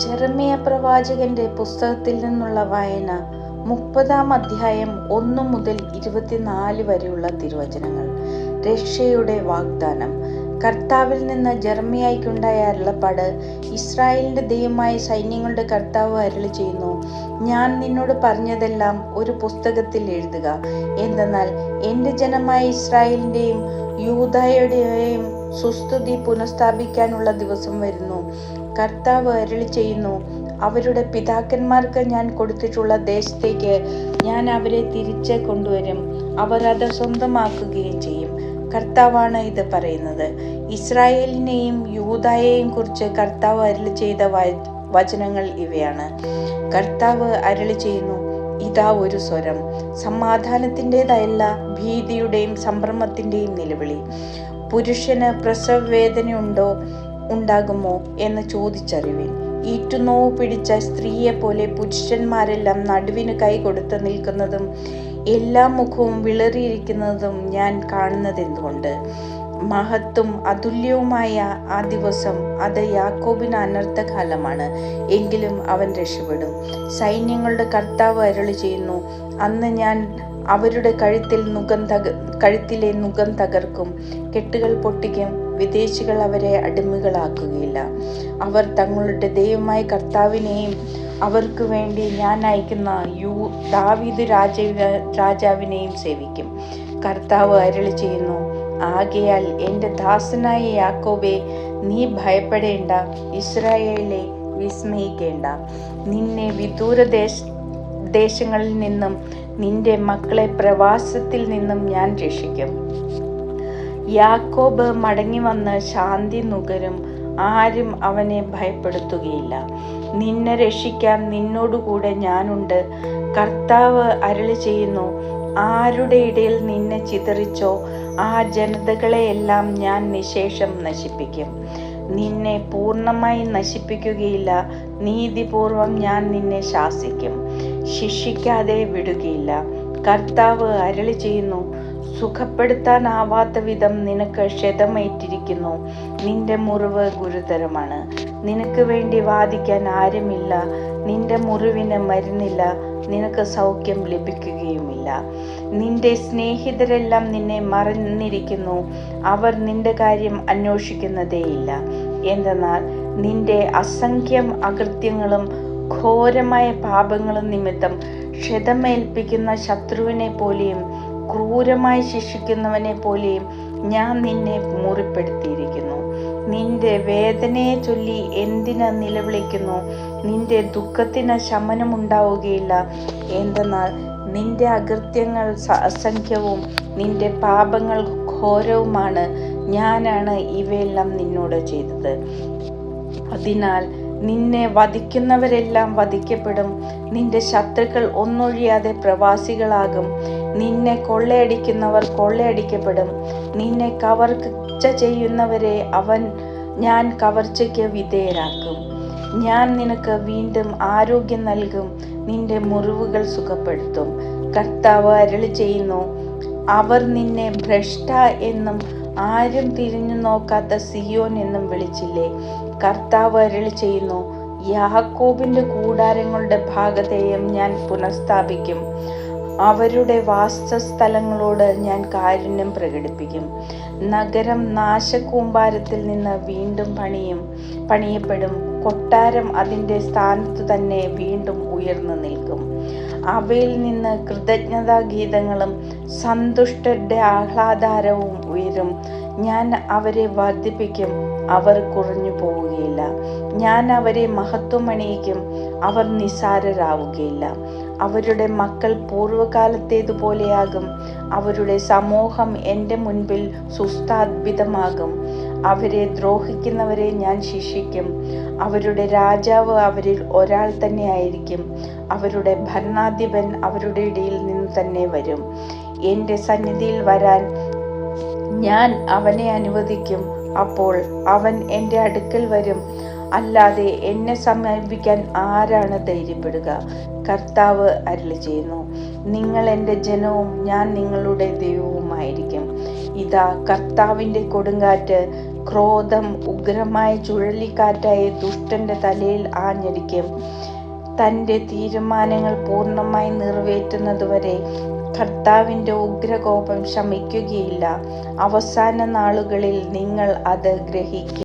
Jeremiah പ്രവാചകന്റെ പുസ്തകത്തിൽ നിന്നുള്ള വായന 30-ാം അധ്യായം 1 മുതൽ 24 വരെയുള്ള തിരുവചനങ്ങൾ. രക്ഷയുടെ വാഗ്ദാനം. കർത്താവിൽ നിന്ന് ജെറമ്യായ്ക്കുണ്ടായ അരുളപ്പാട്. ഇസ്രായേലിന്റെ ദൈവമായ സൈന്യങ്ങളുടെ കർത്താവ് അരുളി ചെയ്യുന്നു, ഞാൻ നിന്നോട് പറഞ്ഞതെല്ലാം ഒരു പുസ്തകത്തിൽ എഴുതുക. എന്തെന്നാൽ എൻ്റെ ജനമായ ഇസ്രായേലിന്റെയും യൂദായുടെയും സുസ്തുതി പുനഃസ്ഥാപിക്കാനുള്ള ദിവസം വരുന്നു. കർത്താവ് അരുളി ചെയ്യുന്നു, അവരുടെ പിതാക്കന്മാർക്ക് ഞാൻ കൊടുത്തിട്ടുള്ള ദേശത്തേക്ക് ഞാൻ അവരെ തിരിച്ച് കൊണ്ടുവരും. അവർ അത് സ്വന്തമാക്കുകയും ചെയ്യും. കർത്താവാണ് ഇത് പറയുന്നത്. ഇസ്രായേലിനെയും യൂദായെയും കുറിച്ച് കർത്താവ് അരുളി ചെയ്ത വചനങ്ങൾ ഇവയാണ്. കർത്താവ് അരുളി ചെയ്യുന്നു, ഇതാ ഒരു സ്വരം, സമാധാനത്തിൻ്റെതല്ല, ഭീതിയുടെയും സംഭ്രമത്തിൻ്റെയും നിലവിളി. പുരുഷന് പ്രസവവേദന ഉണ്ടാകുമോ എന്ന് ചോദിച്ചറിവിൻ. ഈറ്റുനോവ് പിടിച്ച സ്ത്രീയെ പോലെ പുരുഷന്മാരെല്ലാം നടുവിന് കൈ കൊടുത്ത് നിൽക്കുന്നതും എല്ലാ മുഖവും വിളറിയിരിക്കുന്നതും ഞാൻ കാണുന്നതെന്തുകൊണ്ട്? മഹത്തും അതുല്യവുമായ ആ ദിവസം, അത് യാക്കോബിന് അനർത്ഥകാലമാണ്, എങ്കിലും അവൻ രക്ഷപ്പെടും. സൈന്യങ്ങളുടെ കർത്താവ് അരുളി ചെയ്യുന്നു, അന്ന് ഞാൻ അവരുടെ കഴുത്തിലെ നുകം തകർക്കും, കെട്ടുകൾ പൊട്ടിക്കും, വിദേശികൾ അവരെ അടിമകളാക്കുകയില്ല. അവർ തങ്ങളുടെ ദൈവമായ കർത്താവിനെയും അവർക്ക് വേണ്ടി ഞാൻ അയക്കുന്ന ദാവീദ് രാജാവിനെയും സേവിക്കും. കർത്താവ് അരുളി ചെയ്യുന്നു, ആകയാൽ എൻ്റെ ദാസനായ യാക്കോബേ, നീ ഭയപ്പെടേണ്ട, ഇസ്രായേലേ വിസ്മയിക്കേണ്ട. നിന്നെ വിദൂര ദേശങ്ങളിൽ നിന്നും നിന്റെ മക്കളെ പ്രവാസത്തിൽ നിന്നും ഞാൻ രക്ഷിക്കും. യാക്കോബ് മടങ്ങി വന്ന് ശാന്തി നുകരും, ആരും അവനെ ഭയപ്പെടുത്തുകയില്ല. നിന്നെ രക്ഷിക്കാൻ നിന്നോടുകൂടെ ഞാനുണ്ട്. കർത്താവ് അരുളി ചെയ്യുന്നു, ആരുടെ ഇടയിൽ നിന്നെ ചിതറിച്ചോ ആ ജനതകളെയെല്ലാം ഞാൻ നിശേഷം നശിപ്പിക്കും. നിന്നെ പൂർണ്ണമായി നശിപ്പിക്കുകയില്ല, നീതിപൂർവം ഞാൻ നിന്നെ ശാസിക്കും, ശിക്ഷിക്കാതെ വിടുകയില്ല. കർത്താവ് അരുളി ചെയ്യുന്നു, സുഖപ്പെടുത്താനാവാത്ത വിധം നിനക്ക് ക്ഷതമേറ്റിരിക്കുന്നു, നിന്റെ മുറിവ് ഗുരുതരമാണ്. നിനക്ക് വേണ്ടി വാദിക്കാൻ ആരുമില്ല, നിന്റെ മുറിവിന് മരുന്നില്ല, നിനക്ക് സൗഖ്യം ലഭിക്കുകയുമില്ല. നിന്റെ സ്നേഹിതരെല്ലാം നിന്നെ മറന്നിരിക്കുന്നു, അവർ നിന്റെ കാര്യം അന്വേഷിക്കുന്നതേയില്ല. എന്തെന്നാൽ നിന്റെ അസംഖ്യം അകൃത്യങ്ങളും ഘോരമായ പാപങ്ങളും നിമിത്തം ക്ഷതമേൽപ്പിക്കുന്ന ശത്രുവിനെ പോലെയും ക്രൂരമായി ശിക്ഷിക്കുന്നവനെ പോലെയും ഞാൻ നിന്നെ മുറിപ്പെടുത്തിയിരിക്കുന്നു. നിന്റെ വേദനയെ ചൊല്ലി എന്തിന് നിലവിളിക്കുന്നു? നിന്റെ ദുഃഖത്തിന് ശമനമുണ്ടാവുകയില്ല. എന്തെന്നാൽ നിന്റെ അകൃത്യങ്ങൾ അസംഖ്യവും നിന്റെ പാപങ്ങൾ ഘോരവുമാണ്. ഞാനാണ് ഇവയെല്ലാം നിന്നോട് ചെയ്തത്. അതിനാൽ നിന്നെ വധിക്കുന്നവരെല്ലാം വധിക്കപ്പെടും, നിന്റെ ശത്രുക്കൾ ഒന്നൊഴിയാതെ പ്രവാസികളാകും. നിന്നെ കൊള്ളയടിക്കുന്നവർ കൊള്ളയടിക്കപ്പെടും, നിന്നെ കവർച്ച ചെയ്യുന്നവരെ ഞാൻ കവർച്ചയ്ക്ക് വിധേയരാക്കും. ഞാൻ നിനക്ക് വീണ്ടും ആരോഗ്യം നൽകും, നിന്റെ മുറിവുകൾ സുഖപ്പെടുത്തും. കർത്താവ് അരുളി ചെയ്യുന്നു, അവർ നിന്നെ ഭ്രഷ്ട എന്നും ആരും തിരിഞ്ഞു നോക്കാത്ത സിയോൻ എന്നും വിളിച്ചില്ലേ? കർത്താവ് അരുളി ചെയ്യുന്നു, യാക്കോബിന്റെ കൂടാരങ്ങളുടെ ഭാഗധേയം ഞാൻ പുനഃസ്ഥാപിക്കും, അവരുടെ വാസസ്ഥലങ്ങളോട് ഞാൻ കാരുണ്യം പ്രകടിപ്പിക്കും. നഗരം നാശകൂമ്പാരത്തിൽ നിന്ന് വീണ്ടും പണിയപ്പെടും, കൊട്ടാരം അതിൻ്റെ സ്ഥാനത്തു തന്നെ വീണ്ടും ഉയർന്നു നിൽക്കും. അവയിൽ നിന്ന് കൃതജ്ഞതാഗീതങ്ങളും സന്തുഷ്ടരുടെ ആഹ്ലാദാരവും ഉയരും. ഞാൻ അവരെ വർദ്ധിപ്പിക്കും, അവർ കുറഞ്ഞു പോവുകയില്ല. ഞാൻ അവരെ മഹത്വമണിയിക്കും, അവർ നിസ്സാരരാവുകയില്ല. അവരുടെ മക്കൾ പൂർവ്വകാലത്തേതുപോലെയാകും, അവരുടെ സമൂഹം എൻ്റെ മുൻപിൽ സുസ്ഥാപിതമാകും. അവരെ ദ്രോഹിക്കുന്നവരെ ഞാൻ ശിക്ഷിക്കും. അവരുടെ രാജാവ് അവരിൽ ഒരാൾ തന്നെ ആയിരിക്കും, അവരുടെ ഭരണാധിപൻ അവരുടെ ഇടയിൽ നിന്ന് തന്നെ വരും. എൻ്റെ സന്നിധിയിൽ വരാൻ ഞാൻ അവനെ അനുവദിക്കും, അപ്പോൾ അവൻ എൻ്റെ അടുക്കൽ വരും. അല്ലാതെ എന്നെ സമീപിക്കാൻ ആരാണ് ധൈര്യപ്പെടുക? കർത്താവ് അരുളി ചെയ്യുന്നു, നിങ്ങൾ എൻ്റെ ജനവും ഞാൻ നിങ്ങളുടെ ദൈവവുമായിരിക്കും. ഇതാ, കർത്താവിൻ്റെ കൊടുങ്കാറ്റ് ക്രോധം ഉഗ്രമായ ചുഴലിക്കാറ്റായ ദുഷ്ടന്റെ തലയിൽ ആഞ്ഞടിക്കും. തൻ്റെ തീരുമാനങ്ങൾ പൂർണ്ണമായി നിറവേറ്റുന്നതുവരെ കർത്താവിൻ്റെ ഉഗ്രകോപം ശമിക്കുകയില്ല. അവസാന നാളുകളിൽ നിങ്ങൾ അത് ഗ്രഹിക്കും.